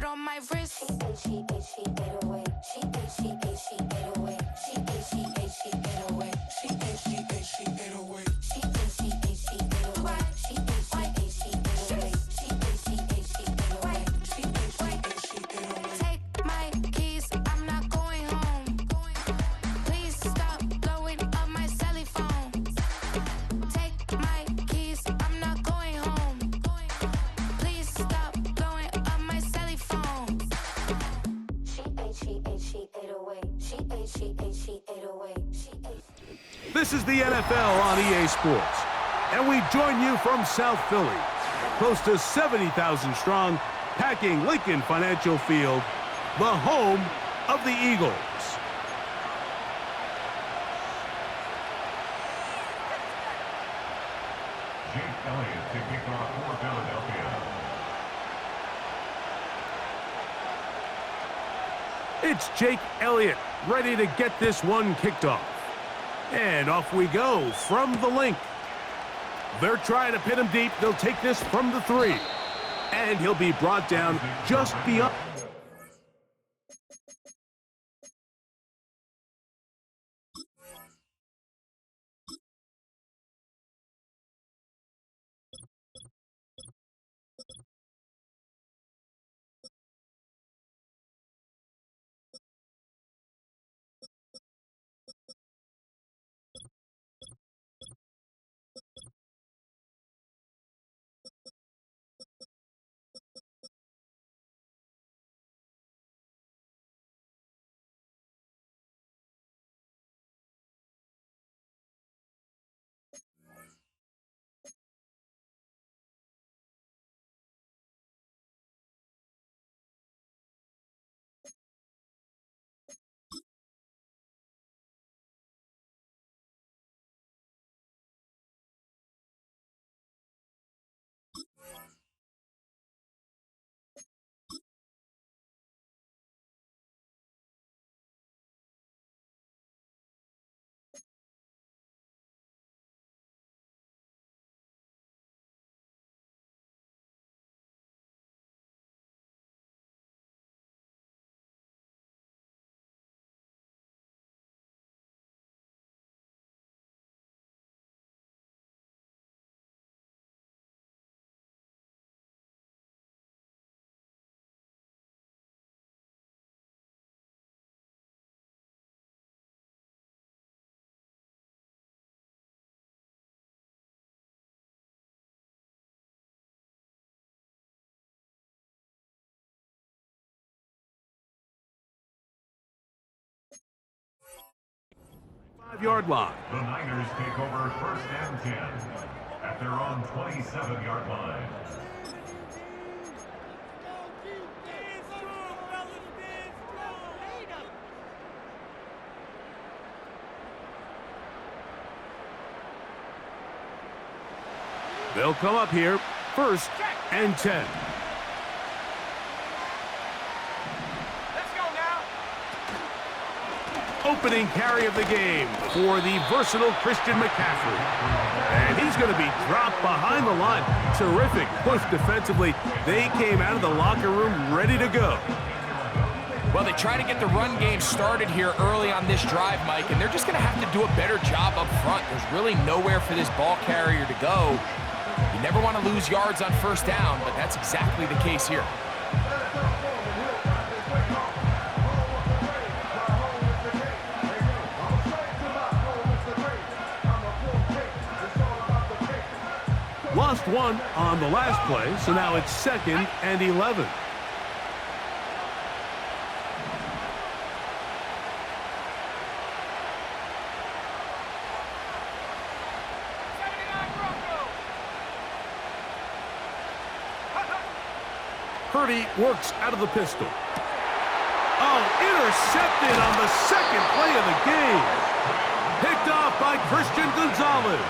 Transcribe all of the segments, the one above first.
heart on my wrist. She ate, she ate, she ate away. She ate, she ate, she ate away. She ate, she ate, she ate away. She ate, she ate, she ate away. She ate, she ate, she ate away. She ate, she ate, she ate away. She ate, she ate, she ate away. She ate, she ate, she ate away. Take my keys, I'm not going home. Please stop blowing up my celly phone. Take my keys, I'm not going home. Please stop blowing up my celly phone. She ate, she ate, she ate away. She ate, she ate, she ate away. She ate. This is the NFL on EA Sports, and we join you from South Philly, close to 70,000 strong, packing Lincoln Financial Field, the home of the Eagles. Jake Elliott to kick off for Philadelphia. It's Jake Elliott ready to get this one kicked off. And off we go from the link. They're trying to pin him deep. They'll take this from the 3. And he'll be brought down just beyond. Yard line. The Niners take over 1st and 10 at their own 27-yard line. They'll come up here, 1st and 10. Opening carry of the game for the versatile Christian McCaffrey. And he's going to be dropped behind the line. Terrific push defensively. They came out of the locker room ready to go. Well, they try to get the run game started here early on this drive, Mike, and they're just going to have to do a better job up front. There's really nowhere for this ball carrier to go. You never want to lose yards on 1st down, but that's exactly the case here. Lost 1 on the last play, so now it's 2nd and 11. Purdy works out of the pistol. Oh, intercepted on the 2nd play of the game. Picked off by Christian Gonzalez.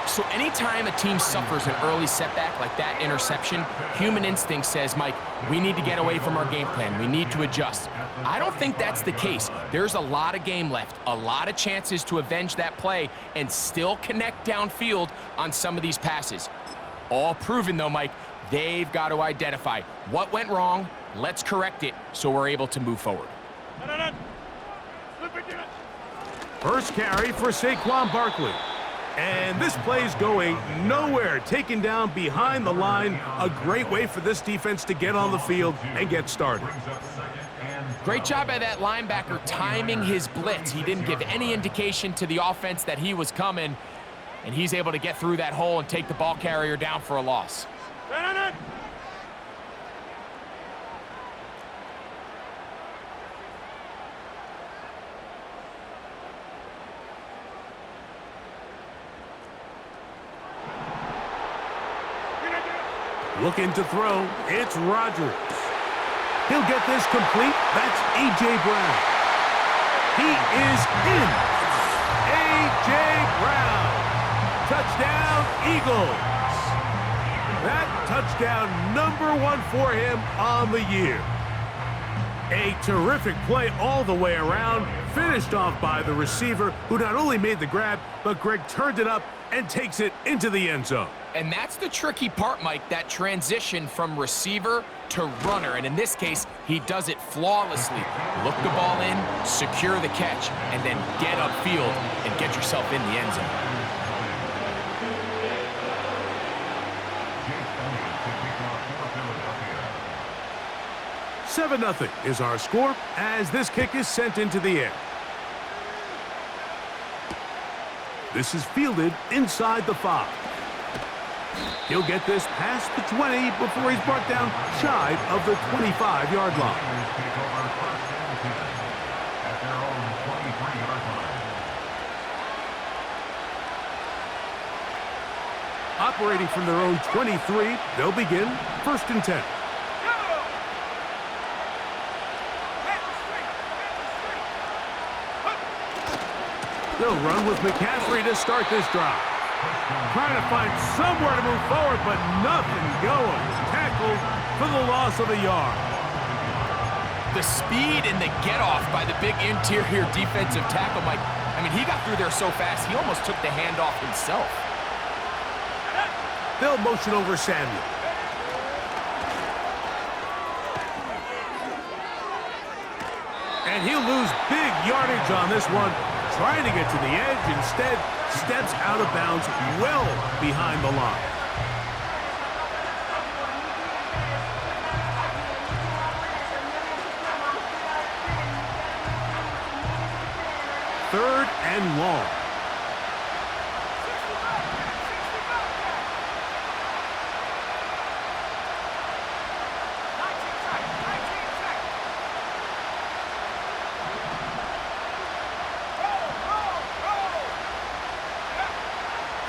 So anytime a team suffers an early setback like that interception, human instinct says, Mike, we need to get away from our game plan. We need to adjust. I don't think that's the case. There's a lot of game left, a lot of chances to avenge that play and still connect downfield on some of these passes. All proven, though, Mike, They've got to identify what went wrong. Let's correct it so we're able to move forward. First carry for Saquon Barkley. And this play's going nowhere. Taken down behind the line. A great way for this defense to get on the field and get started. Great job by that linebacker timing his blitz. He didn't give any indication to the offense that he was coming, and he's able to get through that hole and take the ball carrier down for a loss. Looking to throw, it's Rodgers. He'll get this complete. That's A.J. Brown. He is in. A.J. Brown. Touchdown, Eagles. That touchdown #1 for him on the year. A terrific play all the way around, finished off by the receiver, who not only made the grab, but Greg turned it up and takes it into the end zone. And that's the tricky part, Mike, that transition from receiver to runner. And in this case, he does it flawlessly. Look the ball in, secure the catch, and then get upfield and get yourself in the end zone. 7-0 is our score as this kick is sent into the air. This is fielded inside the 5. He'll get this past the 20 before he's brought down shy of the 25-yard line. Operating from their own 23, they'll begin 1st and 10. They'll run with McCaffrey to start this drive. Trying to find somewhere to move forward, but nothing going. Tackled for the loss of a yard. The speed and the get-off by the big interior defensive tackle, Mike. I mean, he got through there so fast, he almost took the handoff himself. They'll motion over Samuel. And he'll lose big yardage on this one. Trying to get to the edge, instead steps out of bounds well behind the line. Third and long.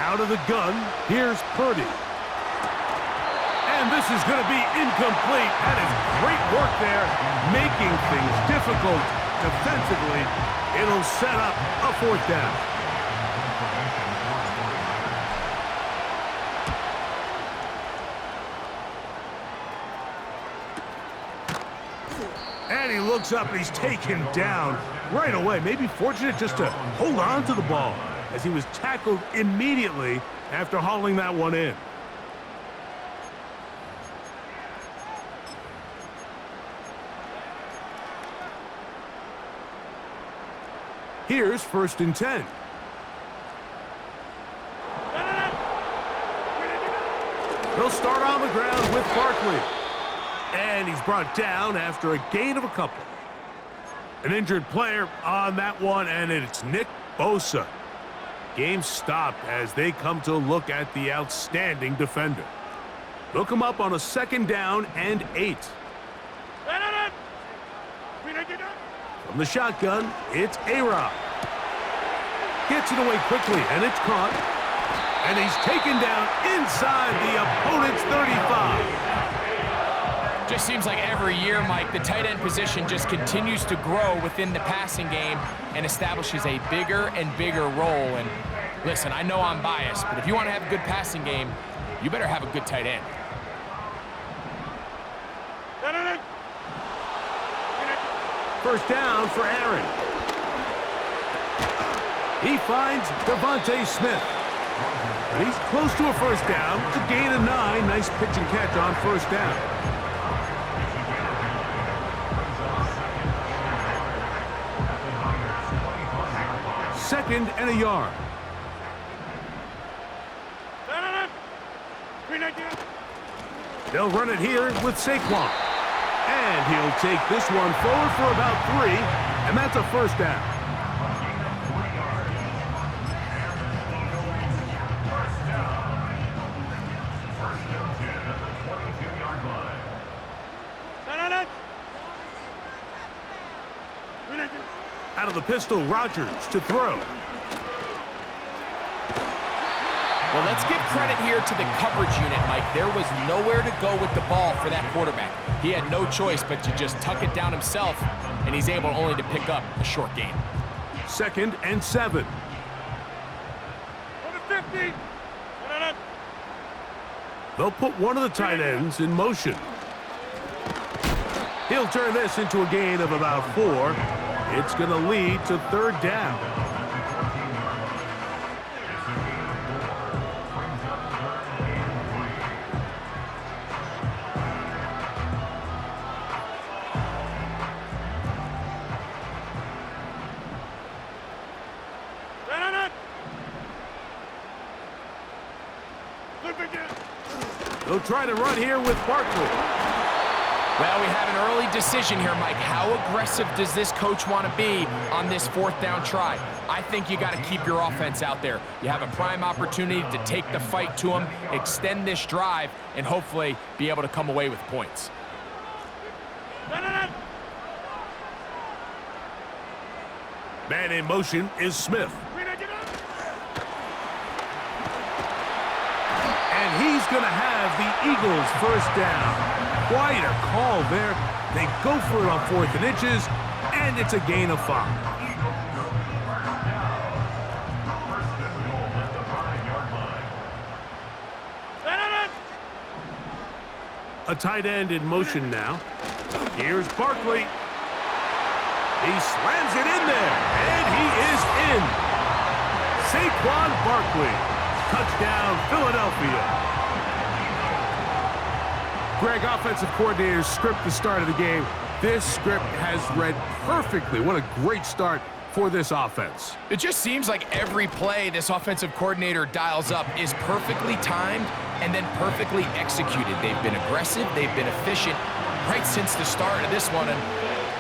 Out of the gun, here's Purdy. And this is going to be incomplete. That is great work there, making things difficult defensively. It'll set up a 4th down. And he looks up and he's taken down right away. Maybe fortunate just to hold on to the ball, as he was tackled immediately after hauling that one in. Here's 1st and 10. They'll start on the ground with Barkley. And he's brought down after a gain of a couple. An injured player on that one, and it's Nick Bosa. Game stopped as they come to look at the outstanding defender. They'll come up on a 2nd down and 8. From the shotgun, it's A-Rob. Gets it away quickly, and it's caught. And he's taken down inside the opponent's 35. Just seems like every year, Mike, the tight end position just continues to grow within the passing game and establishes a bigger and bigger role. And listen, I know I'm biased, but if you want to have a good passing game, you better have a good tight end. First down for Aaron. He finds Devontae Smith. And he's close to a first down. It's a gain of 9. Nice pitch and catch on first down. Second and a yard. They'll run it here with Saquon. And he'll take this one forward for about 3, and that's a first down. Out of the pistol, Rodgers to throw. Well, let's give credit here to the coverage unit, Mike. There was nowhere to go with the ball for that quarterback. He had no choice but to just tuck it down himself, and he's able only to pick up a short gain. Second and 7. They'll put one of the tight ends in motion. He'll turn this into a gain of about 4. It's going to lead to third down. They'll try to run here with Barkley. Well, we have an early decision here, Mike. How aggressive does this coach want to be on this fourth down try? I think you got to keep your offense out there. You have a prime opportunity to take the fight to him, extend this drive, and hopefully be able to come away with points. Man in motion is Smith. And he's going to have the Eagles first down. Quite a call there. They go for it on 4th and inches, and it's a gain of 5. A tight end in motion now. Here's Barkley. He slams it in there, and he is in. Saquon Barkley. Touchdown, Philadelphia. Greg, offensive coordinator's script the start of the game. This script has read perfectly. What a great start for this offense. It just seems like every play this offensive coordinator dials up is perfectly timed and then perfectly executed. They've been aggressive, they've been efficient right since the start of this one. And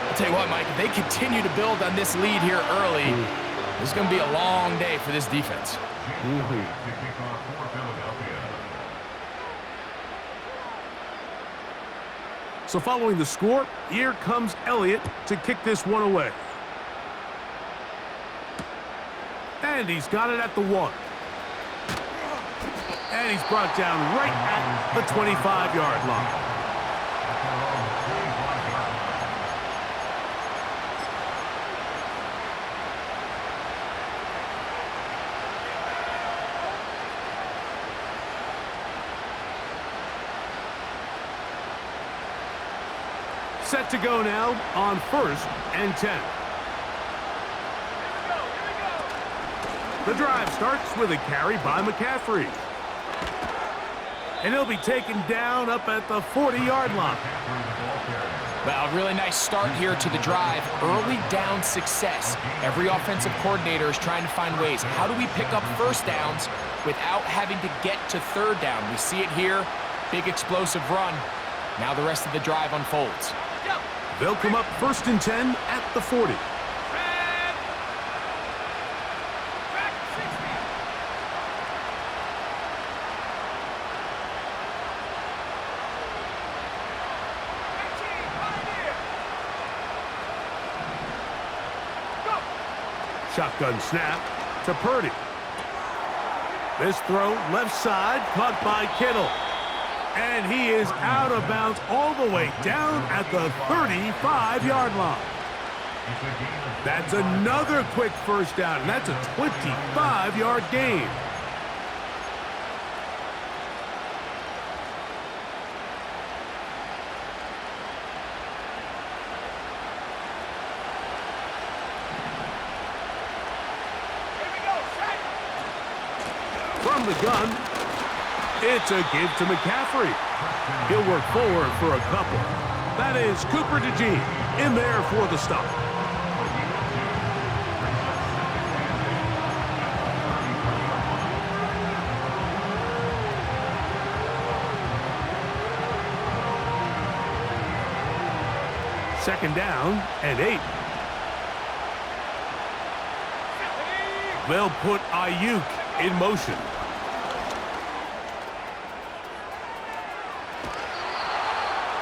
I'll tell you what, Mike, if they continue to build on this lead here early, this is going to be a long day for this defense. So following the score, here comes Elliott to kick this one away. And he's got it at the 1. And he's brought down right at the 25-yard line. Set to go now on 1st and 10. The drive starts with a carry by McCaffrey. And he'll be taken down up at the 40-yard line. Well, a really nice start here to the drive. Early down success. Every offensive coordinator is trying to find ways. How do we pick up first downs without having to get to third down? We see it here. Big explosive run. Now the rest of the drive unfolds. They'll come up 1st and 10 at the 40. Shotgun snap to Purdy. This throw left side caught by Kittle. And he is out of bounds all the way down at the 35-yard line. That's another quick first down, and that's a 25-yard gain. From from the gun. It's a give to McCaffrey. He'll work forward for a couple. That is Cooper DeJean in there for the stop. Second down and 8. They'll put Ayuk in motion.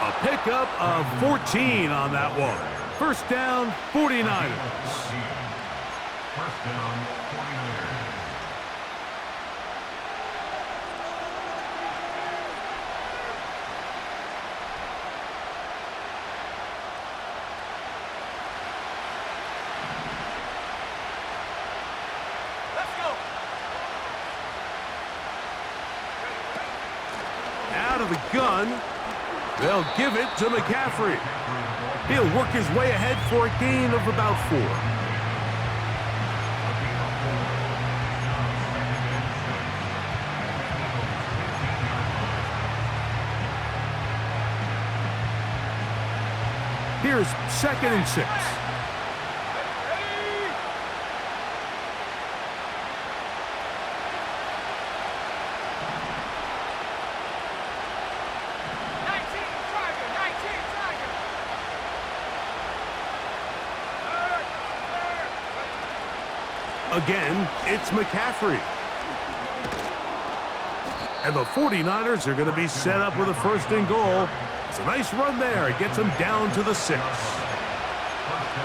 A pickup of 14 on that one. First down, 49ers. First down, 49ers. Out of the gun, they'll give it to McCaffrey. He'll work his way ahead for a gain of about 4. Here's 2nd and 6. Again, it's McCaffrey. And the 49ers are going to be set up with a 1st and goal. It's a nice run there. It gets them down to the 6.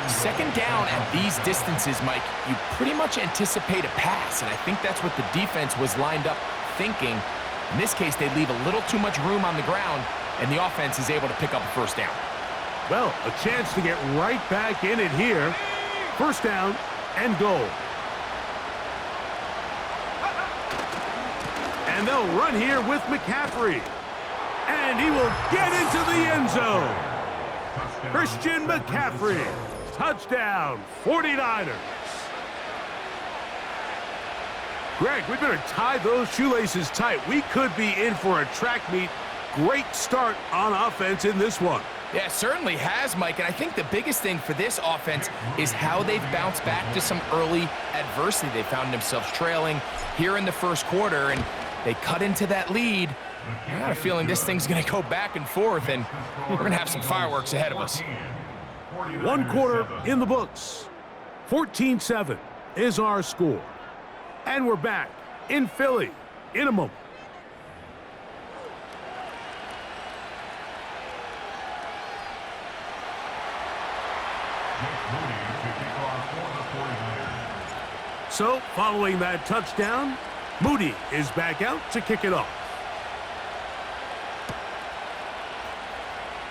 Second down at these distances, Mike, you pretty much anticipate a pass, and I think that's what the defense was lined up thinking. In this case, they leave a little too much room on the ground, and the offense is able to pick up a 1st down. Well, a chance to get right back in it here. 1st down and goal. And they'll run here with McCaffrey. And he will get into the end zone. Christian McCaffrey. Touchdown, 49ers. Greg, we better tie those shoelaces tight. We could be in for a track meet. Great start on offense in this one. Yeah, it certainly has, Mike, and I think the biggest thing for this offense is how they've bounced back to some early adversity. They found themselves trailing here in the 1st quarter, and they cut into that lead. I got a feeling this thing's going to go back and forth, and we're going to have some fireworks ahead of us. 1 quarter in the books. 14-7 is our score. And we're back in Philly in a moment. So, following that touchdown, Moody is back out to kick it off.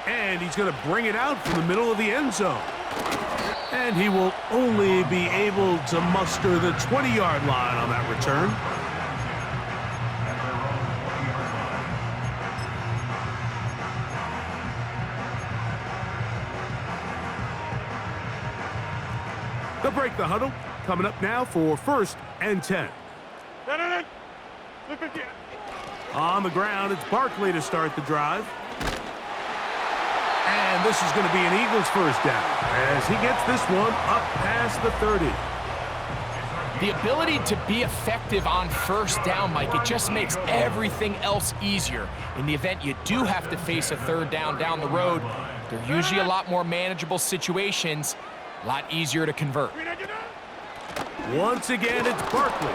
And he's going to bring it out from the middle of the end zone. And he will only be able to muster the 20-yard line on that return. They'll break the huddle. Coming up now for 1st and 10. On the ground, it's Barkley to start the drive. And this is going to be an Eagles 1st down as he gets this one up past the 30. The ability to be effective on 1st down, Mike, it just makes everything else easier. In the event you do have to face a 3rd down the road, they're usually a lot more manageable situations, a lot easier to convert. Once again, it's Barkley.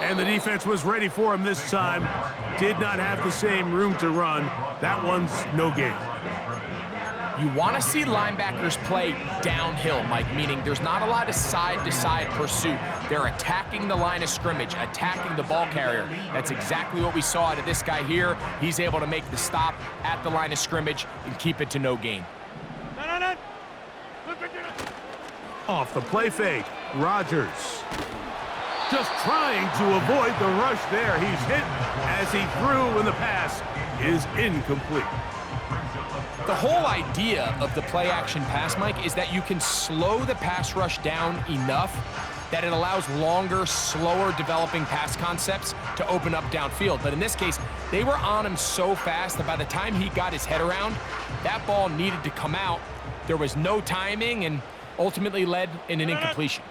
And the defense was ready for him this time. Did not have the same room to run. That one's no gain. You want to see linebackers play downhill, Mike, meaning there's not a lot of side-to-side pursuit. They're attacking the line of scrimmage, attacking the ball carrier. That's exactly what we saw out of this guy here. He's able to make the stop at the line of scrimmage and keep it to no gain. Off the play fake, Rodgers. Just trying to avoid the rush there. He's hit as he threw when the pass is incomplete. The whole idea of the play-action pass, Mike, is that you can slow the pass rush down enough that it allows longer, slower developing pass concepts to open up downfield. But in this case, they were on him so fast that by the time he got his head around, that ball needed to come out. There was no timing and ultimately led in an incompletion.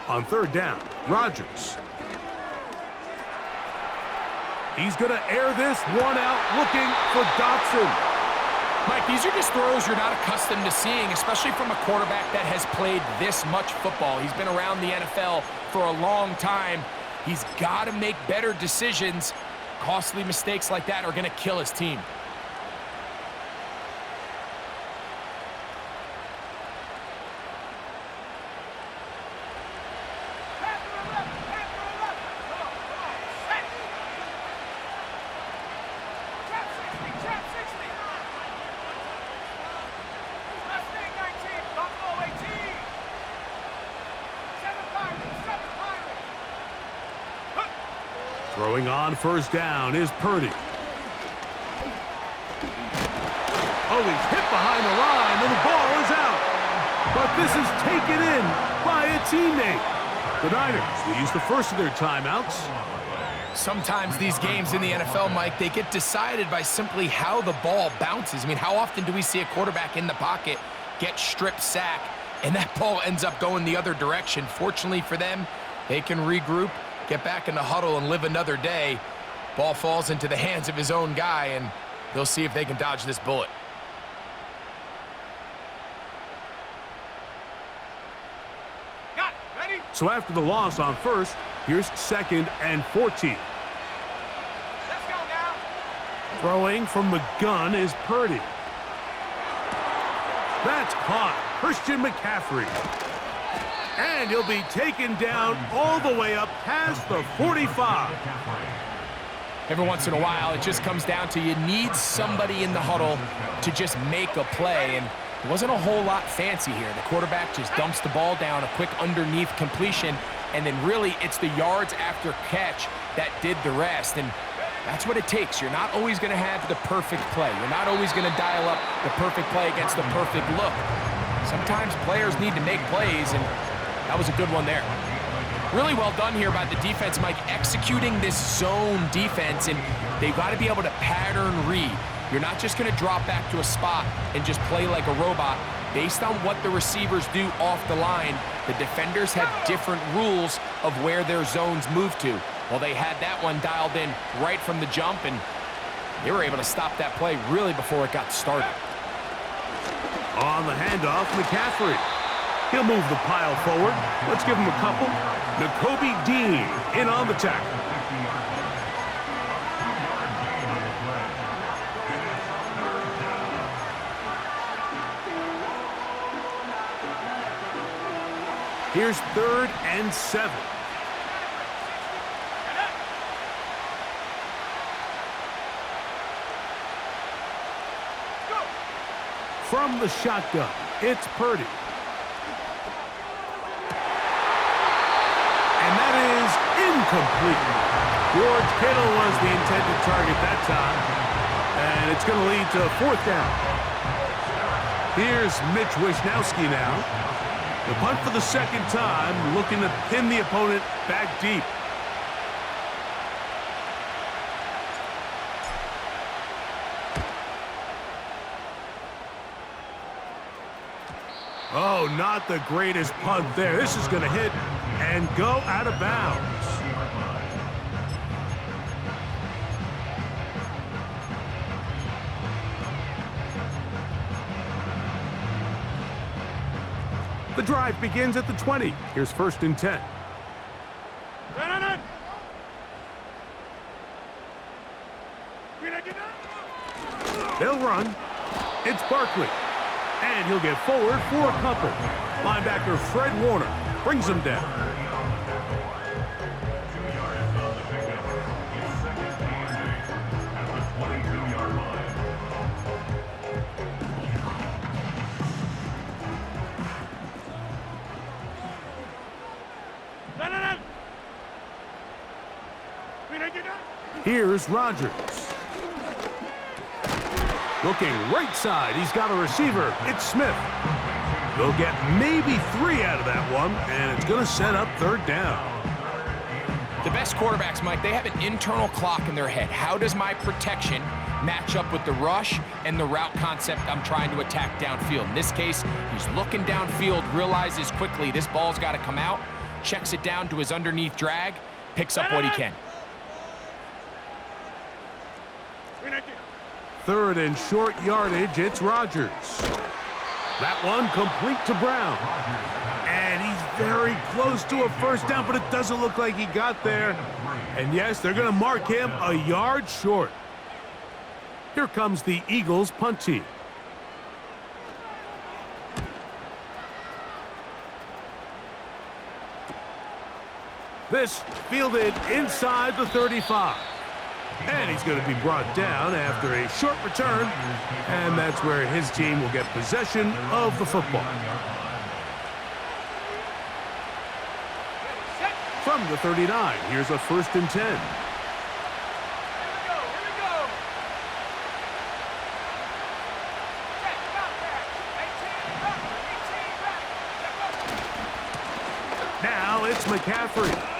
On third down, Rodgers. He's going to air this one out, looking for Dotson. Mike, these are just throws you're not accustomed to seeing, especially from a quarterback that has played this much football. He's been around the NFL for a long time. He's got to make better decisions. Costly mistakes like that are going to kill his team. Throwing on first down is Purdy. Oh, he's hit behind the line, and the ball is out. But this is taken in by a teammate. The Niners will use the first of their timeouts. Sometimes these games in the NFL, Mike, they get decided by simply how the ball bounces. I mean, how often do we see a quarterback in the pocket get strip sack, and that ball ends up going the other direction? Fortunately for them, they can regroup, get back in the huddle, and live another day. Ball falls into the hands of his own guy, and they'll see if they can dodge this bullet. So after the loss on first, here's 2nd and 14. Let's go now. Throwing from the gun is Purdy. That's caught. Christian McCaffrey. And he'll be taken down all the way up past the 45. Every once in a while, it just comes down to you need somebody in the huddle to just make a play, and it wasn't a whole lot fancy here. The quarterback just dumps the ball down, a quick underneath completion, and then really it's the yards after catch that did the rest, and that's what it takes. You're not always going to have the perfect play. You're not always going to dial up the perfect play against the perfect look. Sometimes players need to make plays, and that was a good one there. Really well done here by the defense, Mike, executing this zone defense, and they've got to be able to pattern read. You're not just going to drop back to a spot and just play like a robot. Based on what the receivers do off the line, the defenders have different rules of where their zones move to. Well, they had that one dialed in right from the jump, and they were able to stop that play really before it got started. On the handoff, McCaffrey. He'll move the pile forward. Let's give him a couple. Nakobe Dean in on the tackle. Here's 3rd and 7. From the shotgun, it's Purdy. And that is incomplete. George Kittle was the intended target that time. And it's going to lead to 4th down. Here's Mitch Wishnowski now. The punt for the 2nd time, looking to pin the opponent back deep. Oh, not the greatest punt there. This is going to hit and go out of bounds. The drive begins at the 20. Here's 1st and 10. They'll run. It's Barkley. And he'll get forward for a couple. Linebacker Fred Warner brings him down. Here's Rodgers. Looking right side, he's got a receiver. It's Smith. They'll get maybe 3 out of that one, and it's going to set up third down. The best quarterbacks, Mike, they have an internal clock in their head. How does my protection match up with the rush and the route concept I'm trying to attack downfield? In this case, he's looking downfield, realizes quickly this ball's got to come out, checks it down to his underneath drag, picks up what he can. Third and short yardage, it's Rodgers. That one complete to Brown. And he's very close to a first down, but it doesn't look like he got there. And yes, they're going to mark him a yard short. Here comes the Eagles punt team. This fielded inside the 35. And he's going to be brought down after a short return. And that's where his team will get possession of the football. From the 39, here's a 1st and 10. Now it's McCaffrey.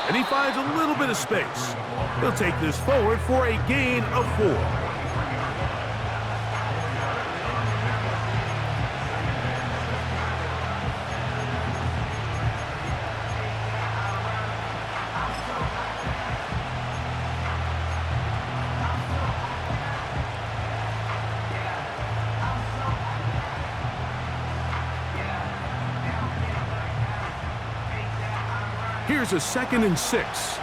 And he finds a little bit of space. He'll take this forward for a gain of 4. Here's a 2nd and 6.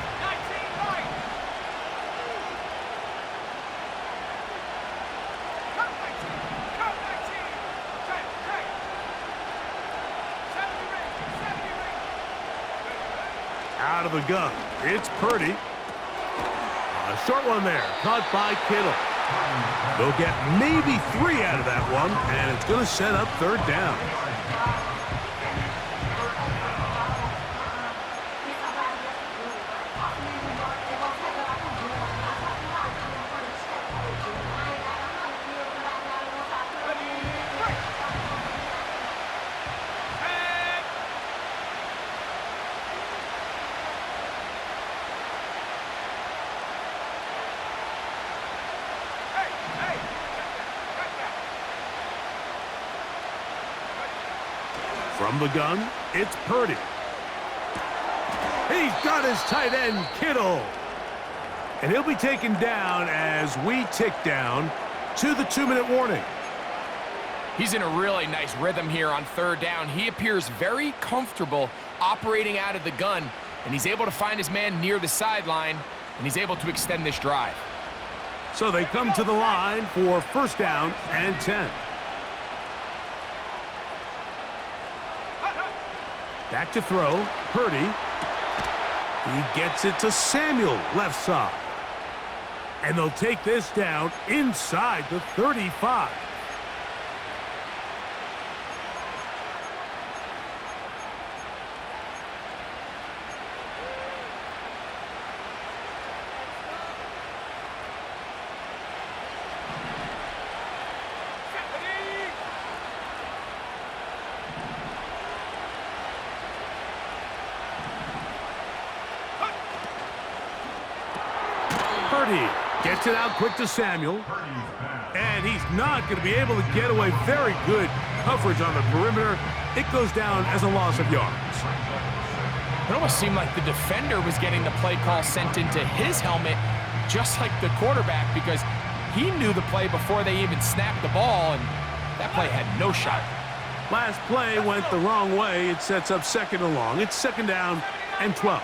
Out of the gun, it's Purdy. A short one there, caught by Kittle. They'll get maybe 3 out of that one, and it's going to set up third down. From the gun, it's Purdy. He's got his tight end, Kittle. And he'll be taken down as we tick down to the 2-minute warning. He's in a really nice rhythm here on third down. He appears very comfortable operating out of the gun, and he's able to find his man near the sideline, and he's able to extend this drive. So they come to the line for 1st down and 10. Back to throw, Purdy. He gets it to Samuel, left side. And they'll take this down inside the 35. Purdy gets it out quick to Samuel. And he's not going to be able to get away. Very good coverage on the perimeter. It goes down as a loss of yards. It almost seemed like the defender was getting the play call sent into his helmet, just like the quarterback, because he knew the play before they even snapped the ball, and that play had no shot. Last play went the wrong way. It sets up 2nd and long. It's 2nd down and 12.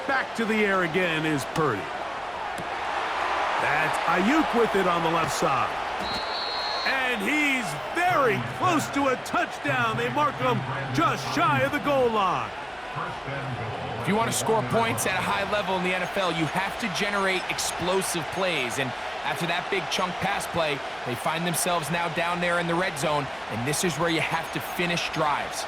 Back to the air again is Purdy. That's Ayuk with it on the left side. And he's very close to a touchdown. They mark him just shy of the goal line. If you want to score points at a high level in the NFL, you have to generate explosive plays. And After that big chunk pass play, they find themselves now down there in the red zone, and this is where you have to finish drives.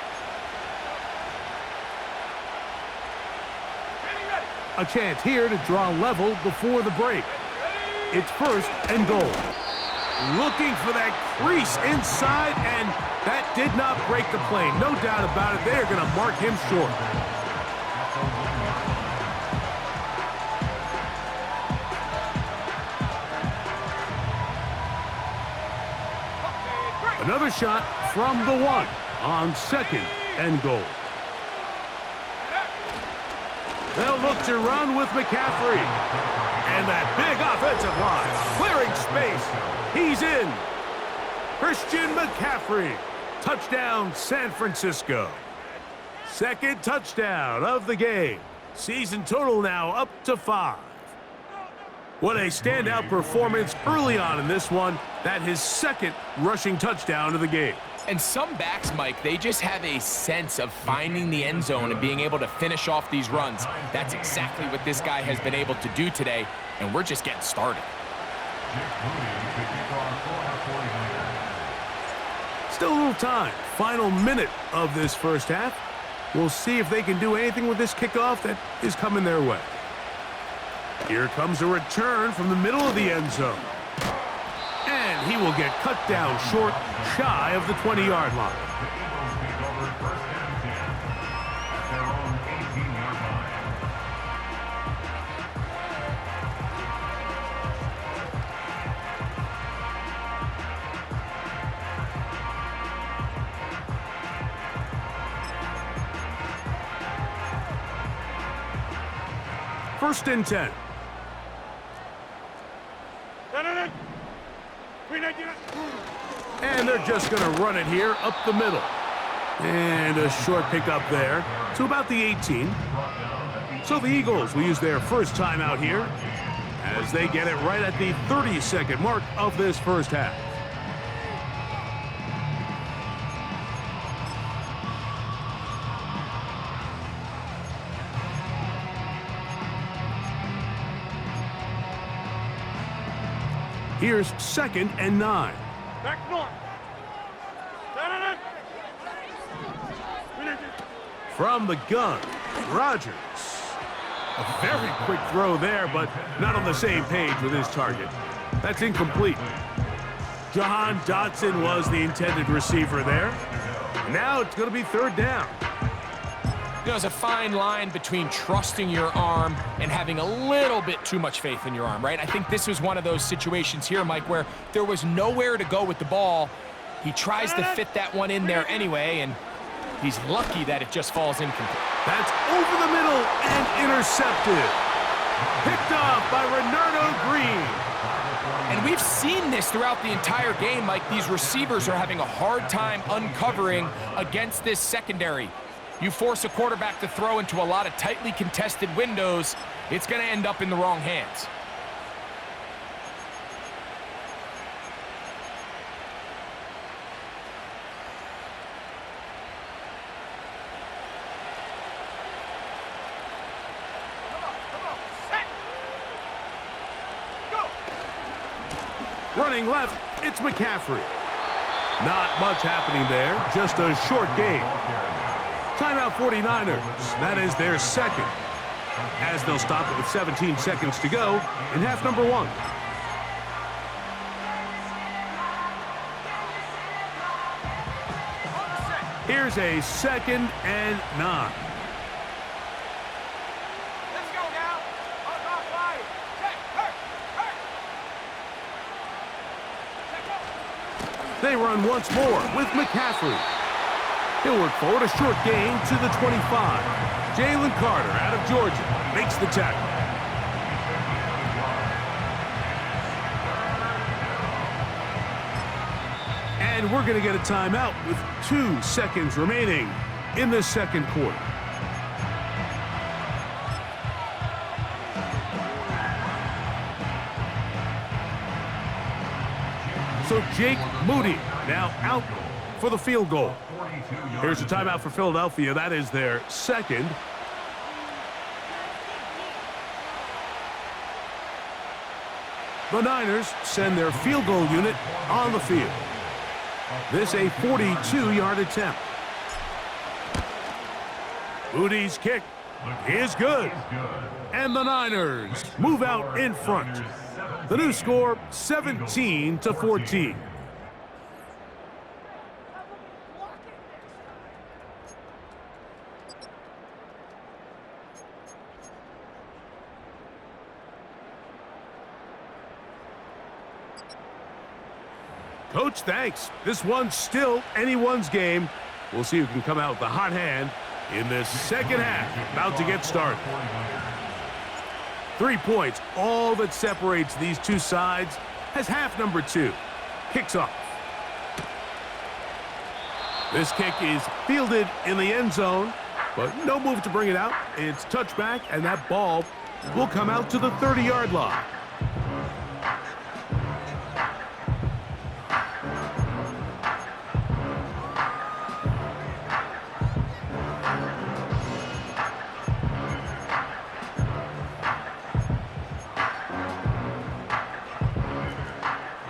A chance here to draw level before the break. It's first and goal. Looking for that crease inside, and that did not break the play. No doubt about it, they are going to mark him short. Another shot from the 1 on second and goal. They'll look to run with McCaffrey. And that big offensive line, clearing space. He's in. Christian McCaffrey. Touchdown, San Francisco. Second touchdown of the game. Season total now up to 5. What a standout performance early on in this one. That his second rushing touchdown of the game. And some backs, Mike, they just have a sense of finding the end zone and being able to finish off these runs. That's exactly what this guy has been able to do today, and we're just getting started. Still a little time. Final minute of this first half. We'll see if they can do anything with this kickoff that is coming their way. Here comes a return from the middle of the end zone. And he will get cut down short, shy of the 20-yard line. First and 10. And they're just going to run it here up the middle. And a short pickup there to about the 18. So the Eagles will use their first time out here as they get it right at the 30-second mark of this first half. Here's second and 9. Back north. From the gun, Rodgers. A very quick throw there, but not on the same page with his target. That's incomplete. Jahan Dotson was the intended receiver there. Now it's going to be third down. You know, there's a fine line between trusting your arm and having a little bit too much faith in your arm, right? I think this was one of those situations here, Mike, where there was nowhere to go with the ball. He tries to fit that one in there anyway, and he's lucky that it just falls incomplete. That's over the middle and intercepted. Picked off by Renardo Green. And we've seen this throughout the entire game, Mike. These receivers are having a hard time uncovering against this secondary. You force a quarterback to throw into a lot of tightly contested windows, it's going to end up in the wrong hands. Running left, it's McCaffrey. Not much happening there, just a short game. Timeout 49ers. That is their second, as they'll stop it with 17 seconds to go in half number 1. Here's a second and 9. Let's go now. On fire. Check. Hurt. They run once more with McCaffrey. He'll work forward, a short gain to the 25. Jalen Carter out of Georgia makes the tackle. And we're going to get a timeout with 2 seconds remaining in the second quarter. So Jake Moody now out for the field goal. Here's a timeout for Philadelphia. That is their second. The Niners send their field goal unit on the field. This a 42-yard attempt. Moody's kick is good. And the Niners move out in front. The new score, 17-14. Coach, thanks. This one's still anyone's game. We'll see who can come out with the hot hand in this second half. About to get started. 3 points, all that separates these two sides, as half number 2 kicks off. This kick is fielded in the end zone, but no move to bring it out. It's touchback, and that ball will come out to the 30-yard line.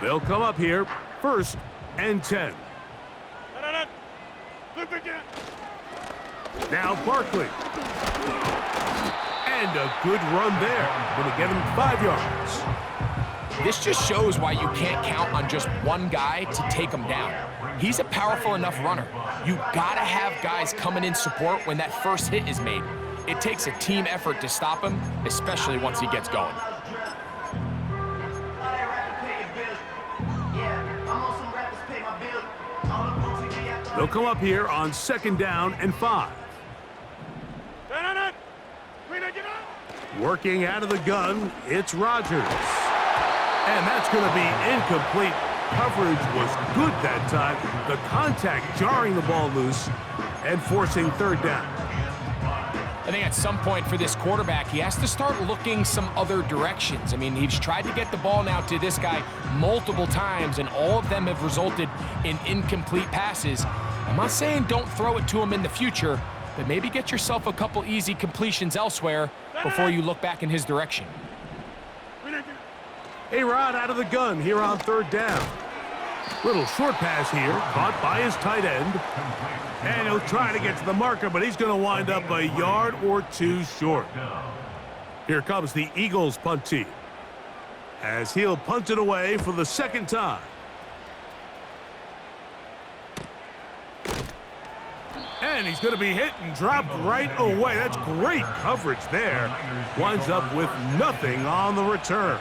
They'll come up here, 1st and 10. Now Barkley. And a good run there. Going to give him 5 yards. This just shows why you can't count on just one guy to take him down. He's a powerful enough runner. You gotta have guys coming in support when that first hit is made. It takes a team effort to stop him, especially once he gets going. They'll come up here on 2nd down and 5. Working out of the gun, it's Rodgers. And that's going to be incomplete. Coverage was good that time. The contact jarring the ball loose and forcing 3rd down. I think at some point for this quarterback, he has to start looking some other directions. I mean, he's tried to get the ball now to this guy multiple times, and all of them have resulted in incomplete passes. I'm not saying don't throw it to him in the future, but maybe get yourself a couple easy completions elsewhere before you look back in his direction. A-Rod out of the gun here on 3rd down. Little short pass here, caught by his tight end. And he'll try to get to the marker, but he's going to wind up a yard or 2 short. Here comes the Eagles punt team, as he'll punt it away for the 2nd time. And he's going to be hit and dropped right away. That's great coverage there. Winds up with nothing on the return.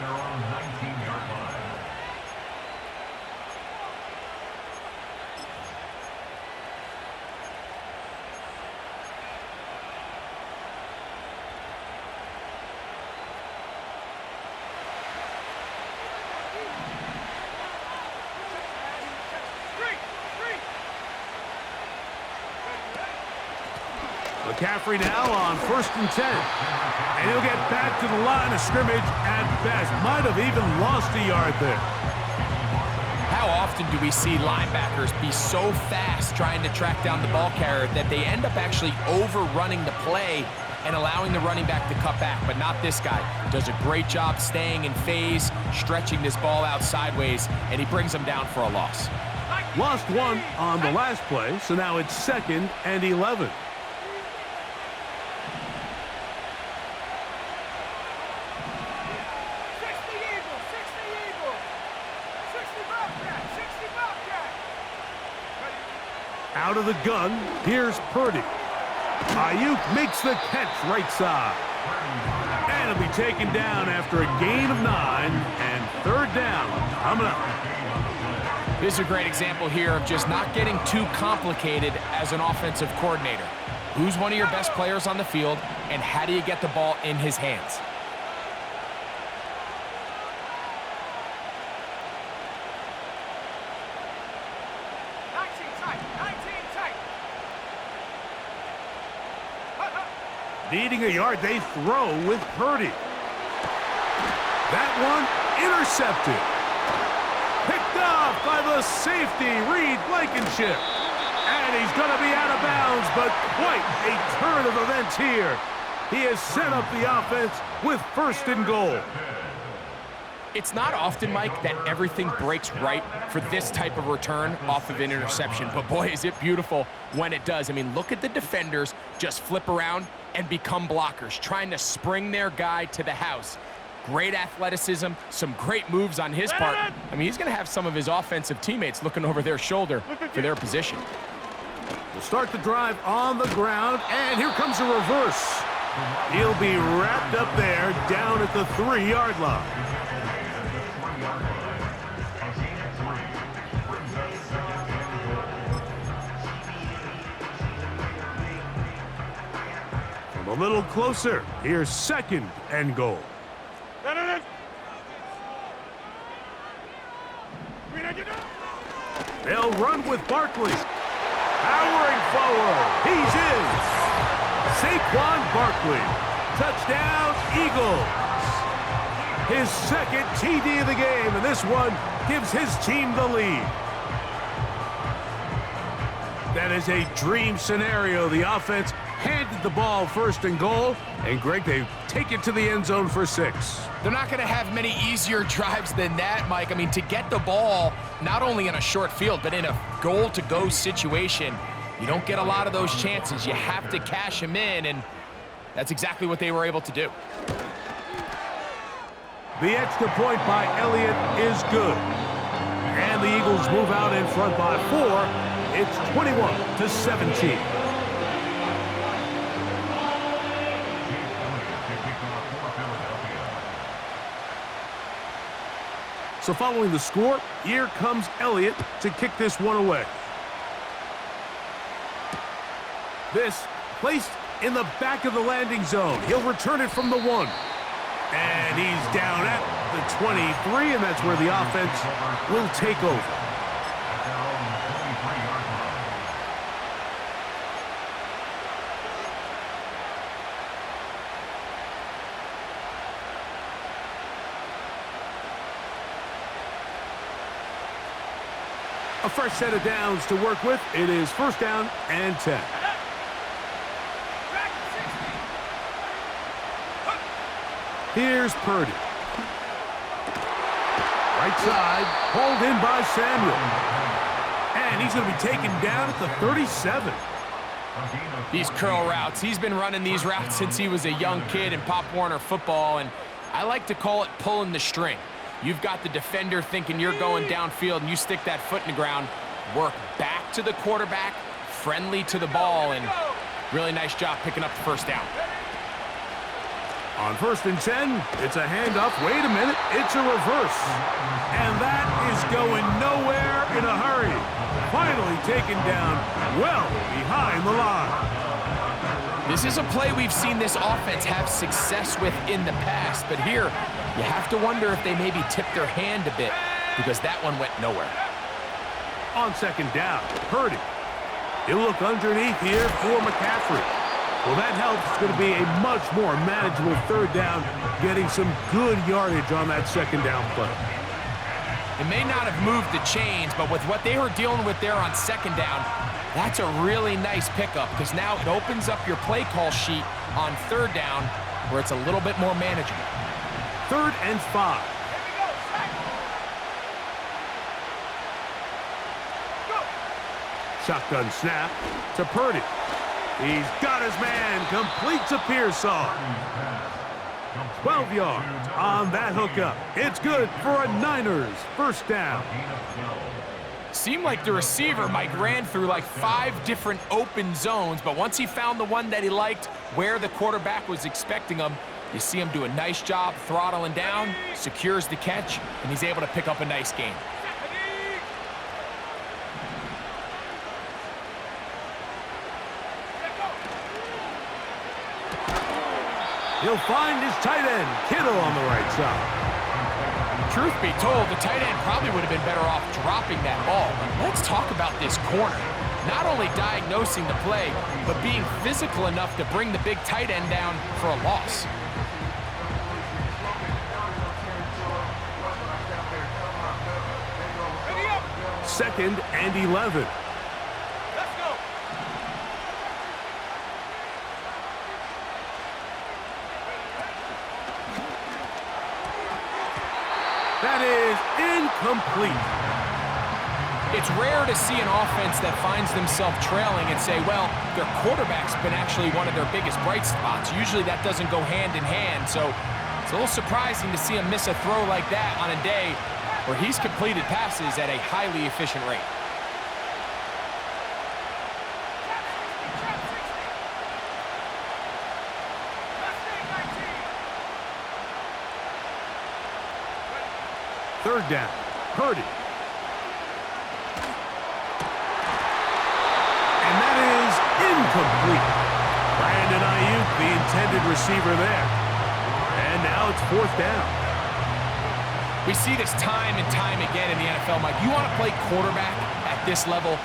McCaffrey now on 1st and 10. And he'll get back to the line of scrimmage at best. Might have even lost a yard there. How often do we see linebackers be so fast trying to track down the ball carrier that they end up actually overrunning the play and allowing the running back to cut back? But not this guy. Does a great job staying in phase, stretching this ball out sideways, and he brings them down for a loss. Lost 1 on the last play, so now it's 2nd and 11. Out of the gun, here's Purdy. Ayuk makes the catch right side. And he'll be taken down after a gain of 9, and 3rd down coming up. This is a great example here of just not getting too complicated as an offensive coordinator. Who's one of your best players on the field, and how do you get the ball in his hands? Needing a yard, they throw with Purdy. That one intercepted. Picked off by the safety, Reed Blankenship. And he's going to be out of bounds, but quite a turn of events here. He has set up the offense with 1st and goal. It's not often, Mike, that everything breaks right for this type of return off of an interception, but boy, is it beautiful when it does. I mean, look at the defenders just flip around and become blockers, trying to spring their guy to the house. Great athleticism, some great moves on his part. I mean, he's going to have some of his offensive teammates looking over their shoulder for their position. We'll start the drive on the ground, and here comes a reverse. He'll be wrapped up there down at the 3-yard line. From a little closer, here's 2nd and goal. They'll run with Barkley. Powering forward. He's in. Saquon Barkley. Touchdown, Eagles. His 2nd TD of the game, and this one gives his team the lead. That is a dream scenario. The offense handed the ball 1st and goal, and Greg, they take it to the end zone for 6. They're not going to have many easier drives than that, Mike. I mean, to get the ball not only in a short field, but in a goal-to-go situation, you don't get a lot of those chances. You have to cash them in, and that's exactly what they were able to do. The extra point by Elliott is good. And the Eagles move out in front by 4. It's 21-17. So following the score, here comes Elliott to kick this one away. This placed in the back of the landing zone. He'll return it from the 1. And he's down at the 23, and that's where the offense will take over. A fresh set of downs to work with. It is 1st down and 10. Here's Purdy. Right side, hauled in by Samuel. And he's going to be taken down at the 37. These curl routes, he's been running these routes since he was a young kid in Pop Warner football, and I like to call it pulling the string. You've got the defender thinking you're going downfield, and you stick that foot in the ground, work back to the quarterback, friendly to the ball, and really nice job picking up the 1st down. On 1st and 10, it's a handoff. Wait a minute, it's a reverse. And that is going nowhere in a hurry. Finally taken down well behind the line. This is a play we've seen this offense have success with in the past, but here you have to wonder if they maybe tipped their hand a bit because that one went nowhere. On 2nd down, Purdy. He'll look underneath here for McCaffrey. Well, that helps. It's going to be a much more manageable 3rd down, getting some good yardage on that 2nd down play. It may not have moved the chains, but with what they were dealing with there on 2nd down, that's a really nice pickup because now it opens up your play call sheet on 3rd down where it's a little bit more manageable. 3rd and 5. Shotgun snap to Purdy. He's got his man, completes a Pearsall. 12 yards on that hookup. It's good for a Niners 1st down. Seemed like the receiver, Mike, ran through like 5 different open zones, but once he found the one that he liked, where the quarterback was expecting him, you see him do a nice job throttling down, secures the catch, and he's able to pick up a nice gain. He'll find his tight end, Kittle, on the right side. Truth be told, the tight end probably would have been better off dropping that ball. But let's talk about this corner. Not only diagnosing the play, but being physical enough to bring the big tight end down for a loss. Second and 11. That is incomplete. It's rare to see an offense that finds themselves trailing and say, well, their quarterback's been actually one of their biggest bright spots. Usually that doesn't go hand in hand, so it's a little surprising to see him miss a throw like that on a day where he's completed passes at a highly efficient rate. Third down, Purdy. And that is incomplete. Brandon Ayuk, the intended receiver there. And now it's fourth down. We see this time and time again in the NFL, Mike. You want to play quarterback at this level,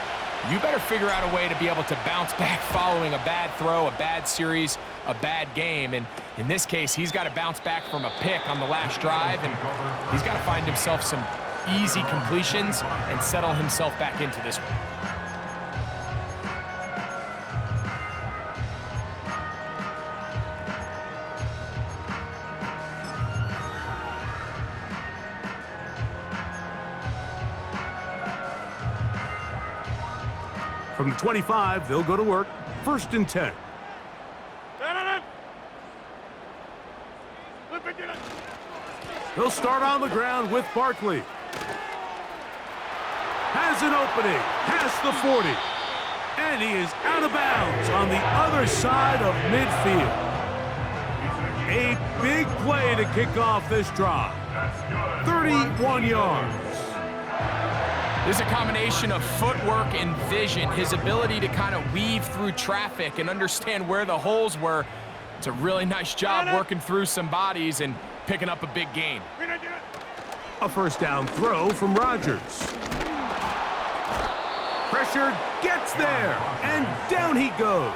you better figure out a way to be able to bounce back following a bad throw, a bad series, a bad game. And in this case, he's got to bounce back from a pick on the last drive, and he's got to find himself some easy completions and settle himself back into this one. From the 25, they'll go to work. First and 10. They'll start on the ground with Barkley. Has an opening, past the 40. And he is out of bounds on the other side of midfield. A big play to kick off this drive. 31 yards. There's a combination of footwork and vision, his ability to kind of weave through traffic and understand where the holes were. It's a really nice job working through some bodies and picking up a big gain. A first down throw from Rodgers. Pressure gets there, and down he goes.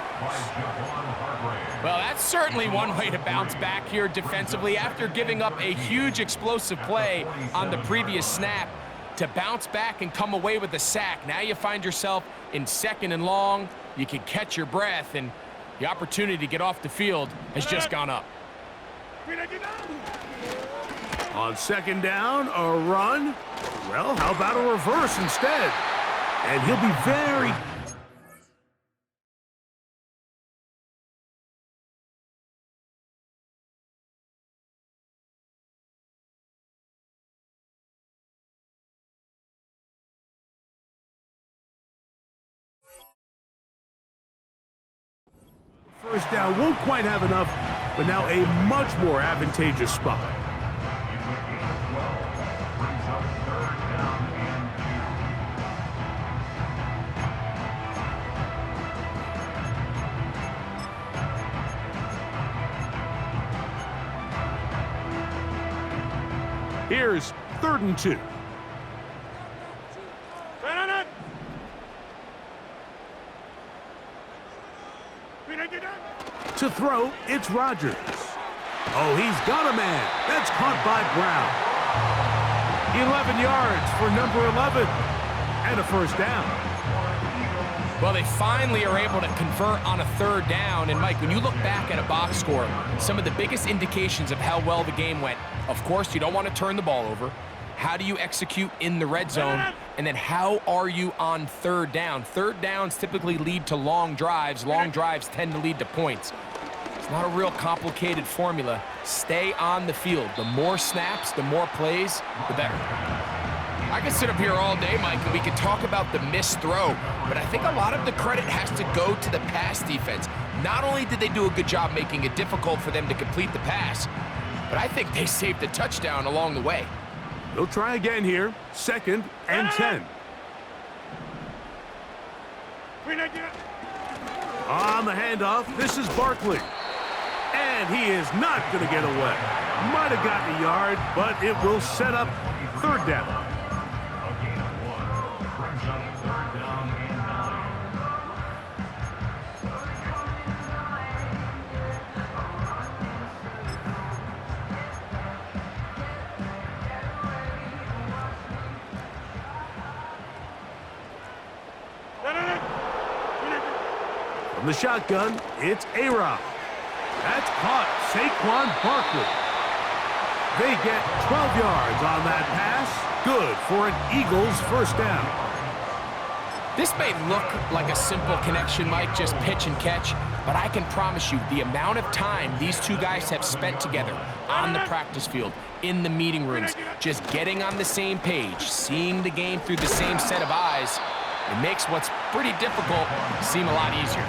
Well, that's certainly one way to bounce back here defensively after giving up a huge explosive play on the previous snap. To bounce back and come away with a sack. Now you find yourself in second and long. You can catch your breath, and the opportunity to get off the field has just gone up. On second down, a run. Well, how about a reverse instead? And he'll be very... First down won't quite have enough, but now a much more advantageous spot. Here's 3rd and 2. To throw, it's Rodgers. Oh, he's got a man. That's caught by Brown. 11 yards for number 11. And a first down. Well, they finally are able to convert on a 3rd down. And, Mike, when you look back at a box score, some of the biggest indications of how well the game went, of course, you don't want to turn the ball over. How do you execute in the red zone? And then how are you on 3rd down? 3rd downs typically lead to long drives. Long drives tend to lead to points. It's not a real complicated formula. Stay on the field. The more snaps, the more plays, the better. I could sit up here all day, Mike, and we could talk about the missed throw, but I think a lot of the credit has to go to the pass defense. Not only did they do a good job making it difficult for them to complete the pass, but I think they saved a touchdown along the way. They'll try again here. 2nd and 10. On the handoff, this is Barkley. And he is not going to get away. Might have gotten a yard, but it will set up 3rd down. From the shotgun, it's A-Rod. That's caught. Saquon Barkley. They get 12 yards on that pass. Good for an Eagles first down. This may look like a simple connection, Mike, just pitch and catch, but I can promise you the amount of time these two guys have spent together on the practice field, in the meeting rooms, just getting on the same page, seeing the game through the same set of eyes, it makes what's pretty difficult seem a lot easier.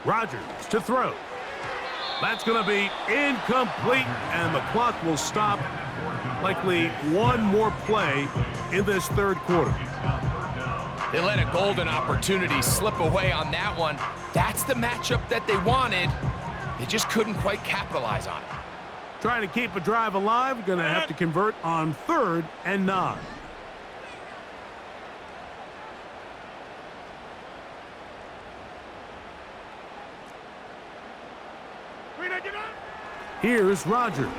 Rodgers to throw. That's going to be incomplete, and the clock will stop. Likely one more play in this third quarter. They let a golden opportunity slip away on that one. That's the matchup that they wanted. They just couldn't quite capitalize on it. Trying to keep a drive alive, going to have to convert on 3rd and 9. Here's Rodgers.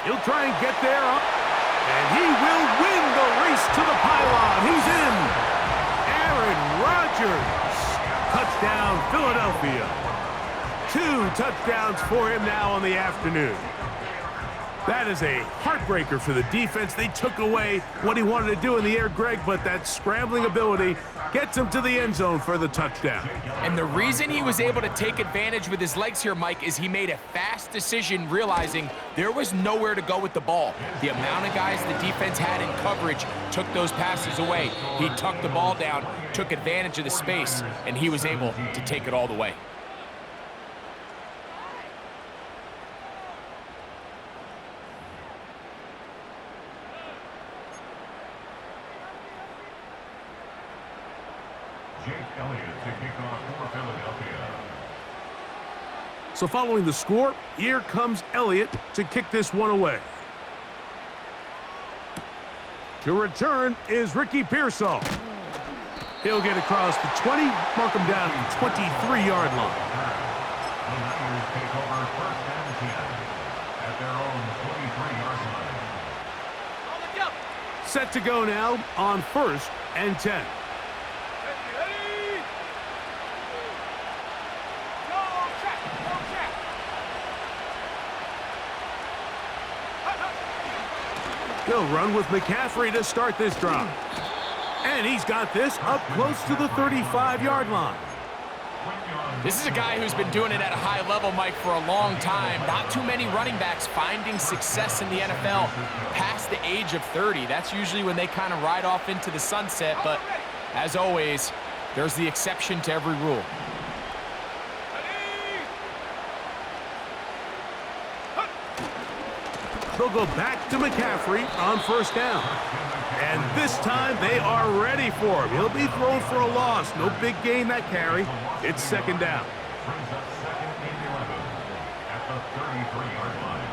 He'll try and get there, and he will win the race to the pylon. He's in. Aaron Rodgers. Touchdown, Philadelphia. 2 touchdowns for him now on the afternoon. That is a heartbreaker for the defense. They took away what he wanted to do in the air, Greg, but that scrambling ability gets him to the end zone for the touchdown. And the reason he was able to take advantage with his legs here, Mike, is he made a fast decision realizing there was nowhere to go with the ball. The amount of guys the defense had in coverage took those passes away. He tucked the ball down, took advantage of the space, and he was able to take it all the way. So following the score, here comes Elliott to kick this one away. To return is Ricky Pearsall. He'll get across the 20, mark him down at the 23-yard line. Set to go now on 1st and 10. He'll run with McCaffrey to start this drive. And he's got this up close to the 35-yard line. This is a guy who's been doing it at a high level, Mike, for a long time. Not too many running backs finding success in the NFL past the age of 30. That's usually when they kind of ride off into the sunset. But as always, there's the exception to every rule. They'll go back to McCaffrey on 1st down. And this time they are ready for him. He'll be thrown for a loss. No big gain that carry. It's 2nd down. Brings up 2nd and 11 at the 33-yard line.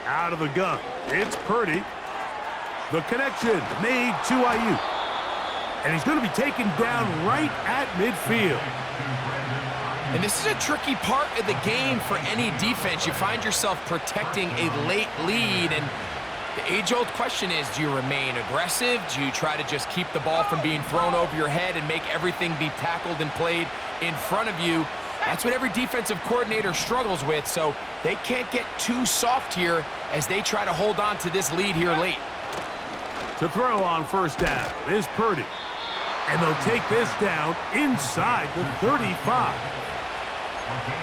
Out of the gun, it's Purdy. The connection made to Ayuk. And he's going to be taken down right at midfield. And this is a tricky part of the game for any defense. You find yourself protecting a late lead, and the age-old question is, do you remain aggressive? Do you try to just keep the ball from being thrown over your head and make everything be tackled and played in front of you? That's what every defensive coordinator struggles with, so they can't get too soft here as they try to hold on to this lead here late. To throw on 1st down is Purdy. And they'll take this down inside the 35.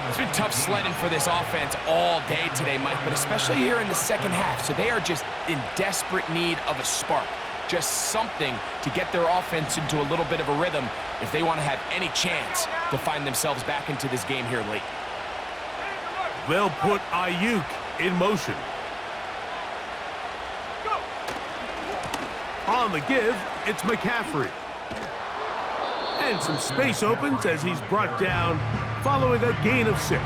It's been tough sledding for this offense all day today, Mike, but especially here in the second half. So they are just in desperate need of a spark. Just something to get their offense into a little bit of a rhythm if they want to have any chance to find themselves back into this game here late. They'll put Ayuk in motion. On the give, it's McCaffrey. And some space opens as he's brought down following a gain of 6.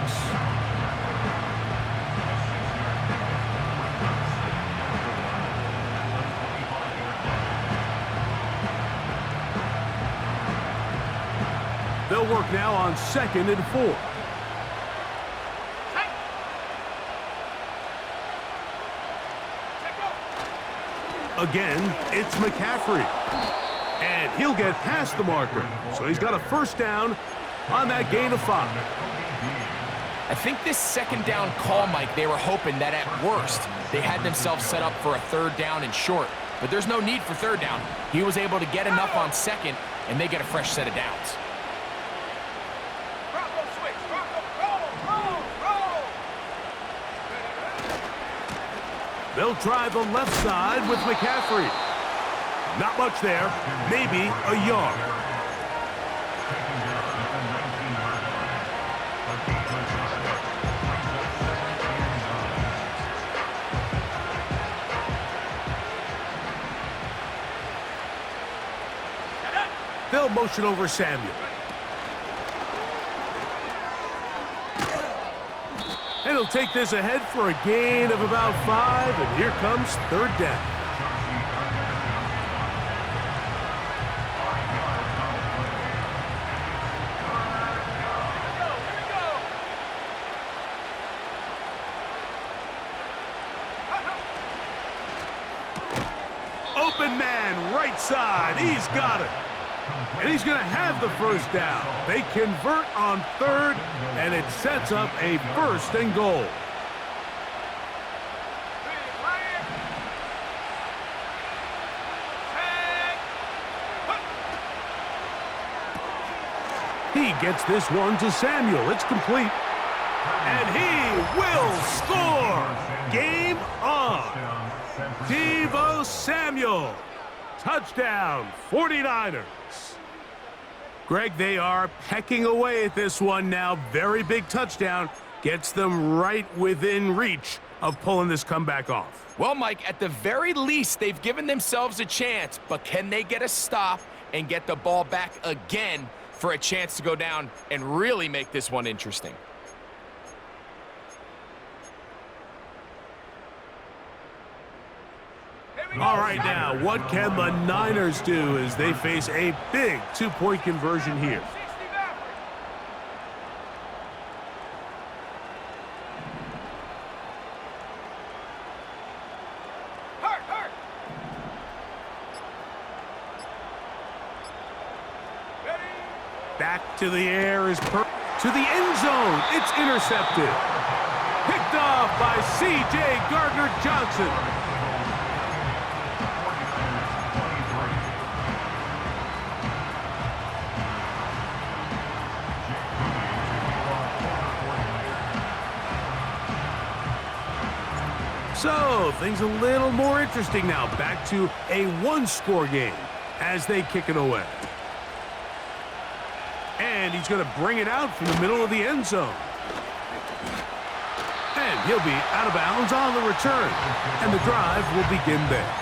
They'll work now on 2nd and 4. Again, it's McCaffrey. And he'll get past the marker. So he's got a first down on that gain of 5. I think this 2nd down call, Mike, they were hoping that at worst they had themselves set up for a 3rd down and short. But there's no need for 3rd down. He was able to get enough on 2nd, and they get a fresh set of downs. They'll try the left side with McCaffrey. Not much there, maybe a yard. They'll motion over Samuel. And he'll take this ahead for a gain of about 5, and here comes 3rd down. Open man, right side, he's got it. And he's going to have the first down. They convert on 3rd, and it sets up a 1st and goal. He gets this one to Samuel. It's complete. And he will score. Game on. Deebo Samuel. Touchdown, 49ers. Greg, they are pecking away at this one now. Very big touchdown. Gets them right within reach of pulling this comeback off. Well, Mike, at the very least, they've given themselves a chance, but can they get a stop and get the ball back again for a chance to go down and really make this one interesting? All right, now, what can the Niners do as they face a big 2-point conversion here? Back to the air is to the end zone. It's intercepted. Picked off by C.J. Gardner-Johnson. So, things a little more interesting now. Back to a 1-score game as they kick it away. And he's going to bring it out from the middle of the end zone. And he'll be out of bounds on the return. And the drive will begin there.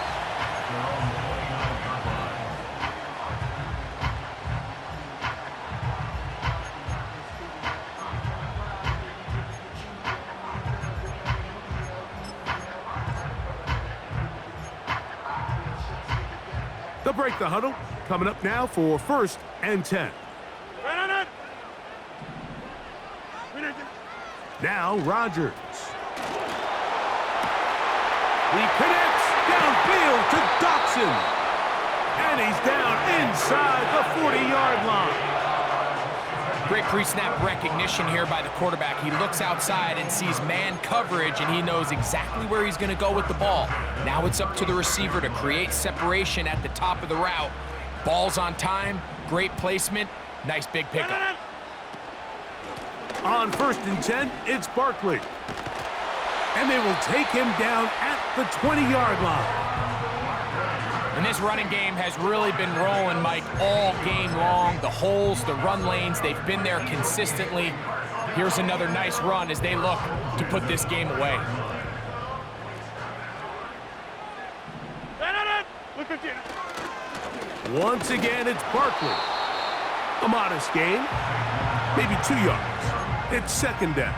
They'll break the huddle. Coming up now for 1st and 10. Now Rodgers. He connects downfield to Dotson. And he's down inside the 40-yard line. Great pre-snap recognition here by the quarterback. He looks outside and sees man coverage, and he knows exactly where he's going to go with the ball. Now it's up to the receiver to create separation at the top of the route. Ball's on time, great placement, nice big pickup. On 1st and 10, it's Barkley. And they will take him down at the 20-yard line. And this running game has really been rolling, Mike, all game long. The holes, the run lanes, they've been there consistently. Here's another nice run as they look to put this game away. Once again, it's Barkley. A modest gain, maybe 2 yards. It's second down.